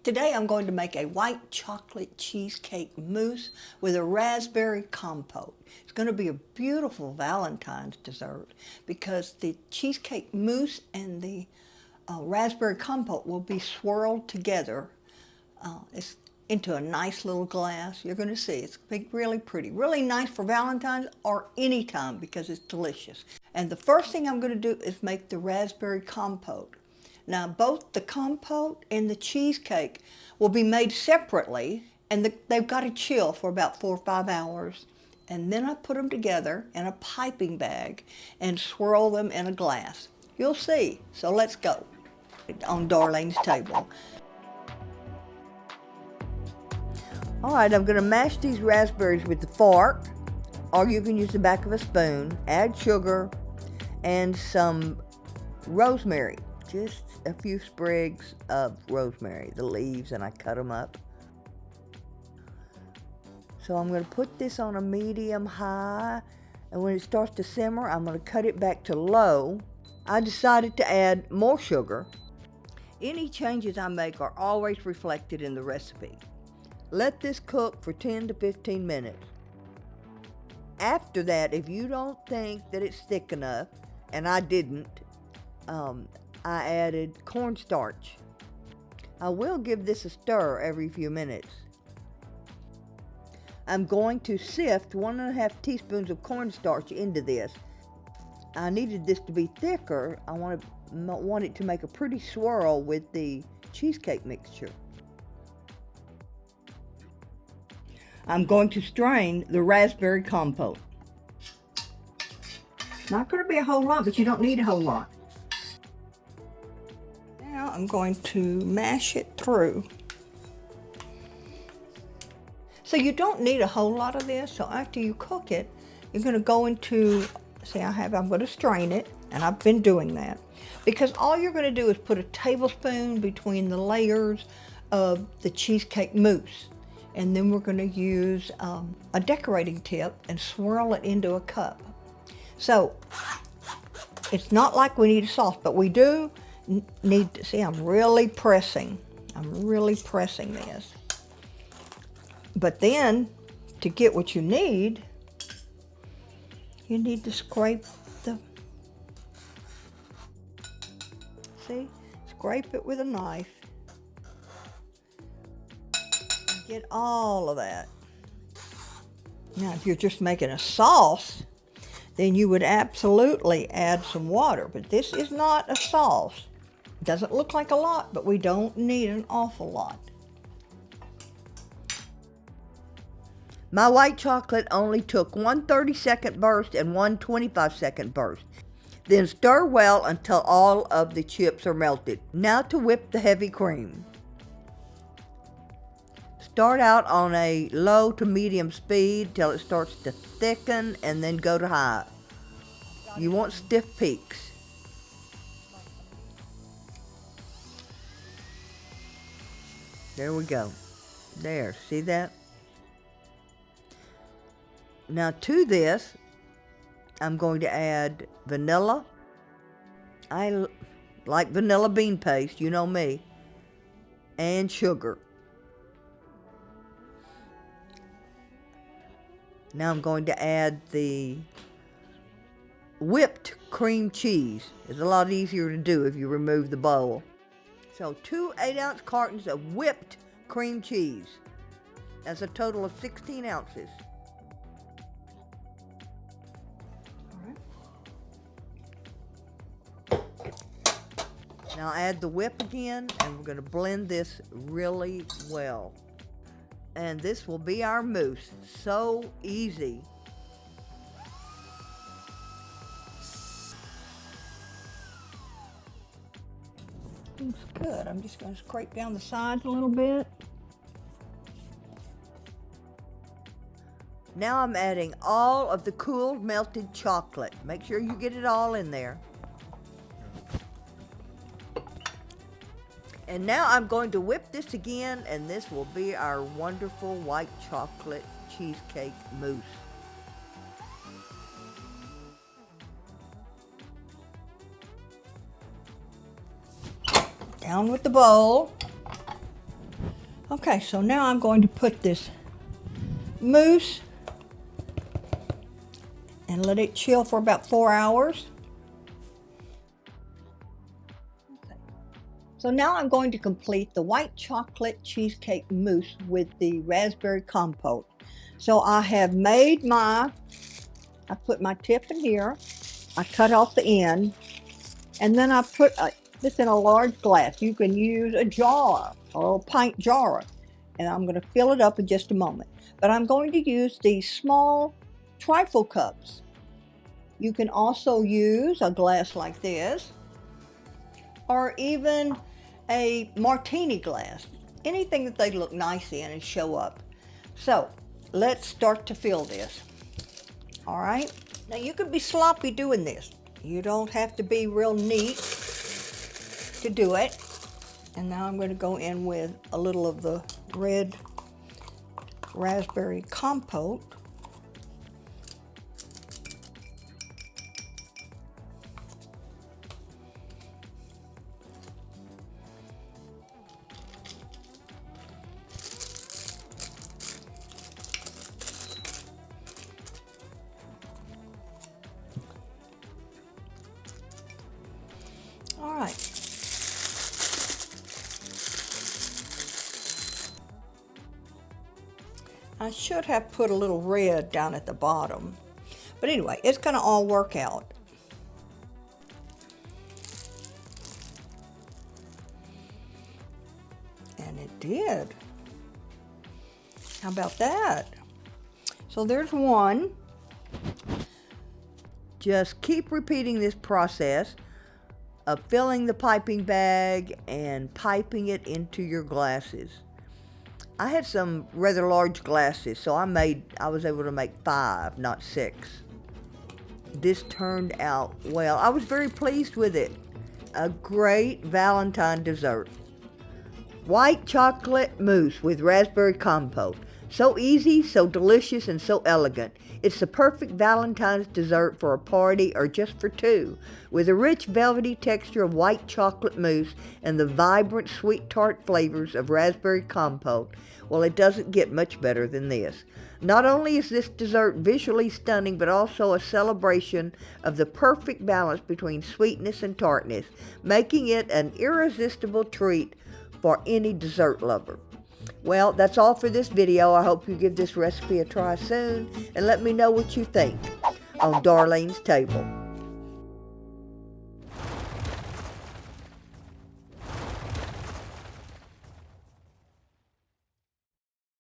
Today I'm going to make a white chocolate cheesecake mousse with a raspberry compote. It's going to be a beautiful Valentine's dessert because the cheesecake mousse and the raspberry compote will be swirled together it's into a nice little glass. You're going to see it's really pretty, really nice for Valentine's or any time because it's delicious. And the first thing I'm going to do is make the raspberry compote. Now, both the compote and the cheesecake will be made separately, and they've got to chill for about 4 or 5 hours. And then I put them together in a piping bag and swirl them in a glass. You'll see. So let's go. On Darlene's table. All right, I'm going to mash these raspberries with the fork, or you can use the back of a spoon. Add sugar and some rosemary. Just a few sprigs of rosemary, the leaves, and I cut them up. So I'm going to put this on a medium high, and when it starts to simmer, I'm going to cut it back to low. I decided to add more sugar. Any changes I make are always reflected in the recipe. Let this cook for 10 to 15 minutes. After that, if you don't think that it's thick enough, and I didn't, I added cornstarch. I will give this a stir every few minutes. I'm going to sift 1.5 teaspoons of cornstarch into this. I needed this to be thicker. I want it to make a pretty swirl with the cheesecake mixture. I'm going to strain the raspberry compote. Not going to be a whole lot, but you don't need a whole lot. Now I'm going to mash it through. So you don't need a whole lot of this, so after you cook it, you're going to go into, I'm going to strain it, and I've been doing that. Because all you're going to do is put a tablespoon between the layers of the cheesecake mousse. And then we're going to use a decorating tip and swirl it into a cup. So it's not like we need a sauce, but we do need to see. I'm really pressing this. But then to get what you need to scrape scrape it with a knife. Get all of that. Now, if you're just making a sauce, then you would absolutely add some water, but this is not a sauce. It doesn't look like a lot, but we don't need an awful lot. My white chocolate only took 1 30-second burst and 1 25-second burst. Then stir well until all of the chips are melted. Now to whip the heavy cream. Start out on a low to medium speed till it starts to thicken and then go to high. You want stiff peaks. There we go. There, see that? Now to this, I'm going to add vanilla. I like vanilla bean paste, you know me, and sugar. Now I'm going to add the whipped cream cheese. It's a lot easier to do if you remove the bowl. So 2 8-ounce cartons of whipped cream cheese. That's a total of 16 ounces. All right. Now add the whip again, and we're going to blend this really well. And this will be our mousse. So easy. Looks good. I'm just going to scrape down the sides a little bit. Now I'm adding all of the cooled melted chocolate. Make sure you get it all in there. And now I'm going to whip this again, and this will be our wonderful white chocolate cheesecake mousse. Down with the bowl. Okay, so now I'm going to put this mousse and let it chill for about 4 hours. Okay. So now I'm going to complete the white chocolate cheesecake mousse with the raspberry compote. So I have made I put my tip in here, I cut off the end, and then I put this in a large glass. You can use a jar, a little pint jar, and I'm going to fill it up in just a moment. But I'm going to use these small trifle cups. You can also use a glass like this, or even a martini glass. Anything that they look nice in and show up. So let's start to fill this. All right. Now you could be sloppy doing this. You don't have to be real neat to do it. And now I'm going to go in with a little of the red raspberry compote. All right. I should have put a little red down at the bottom. But anyway, it's going to all work out. And it did. How about that? So there's one. Just keep repeating this process of filling the piping bag and piping it into your glasses. I had some rather large glasses, so I was able to make 5, not 6. This turned out well. I was very pleased with it. A great Valentine dessert. White chocolate mousse with raspberry compote. So easy, so delicious, and so elegant. It's the perfect Valentine's dessert for a party or just for two. With a rich velvety texture of white chocolate mousse and the vibrant sweet tart flavors of raspberry compote, well, it doesn't get much better than this. Not only is this dessert visually stunning, but also a celebration of the perfect balance between sweetness and tartness, making it an irresistible treat for any dessert lover. Well, that's all for this video. I hope you give this recipe a try soon and let me know what you think on Darlene's Table.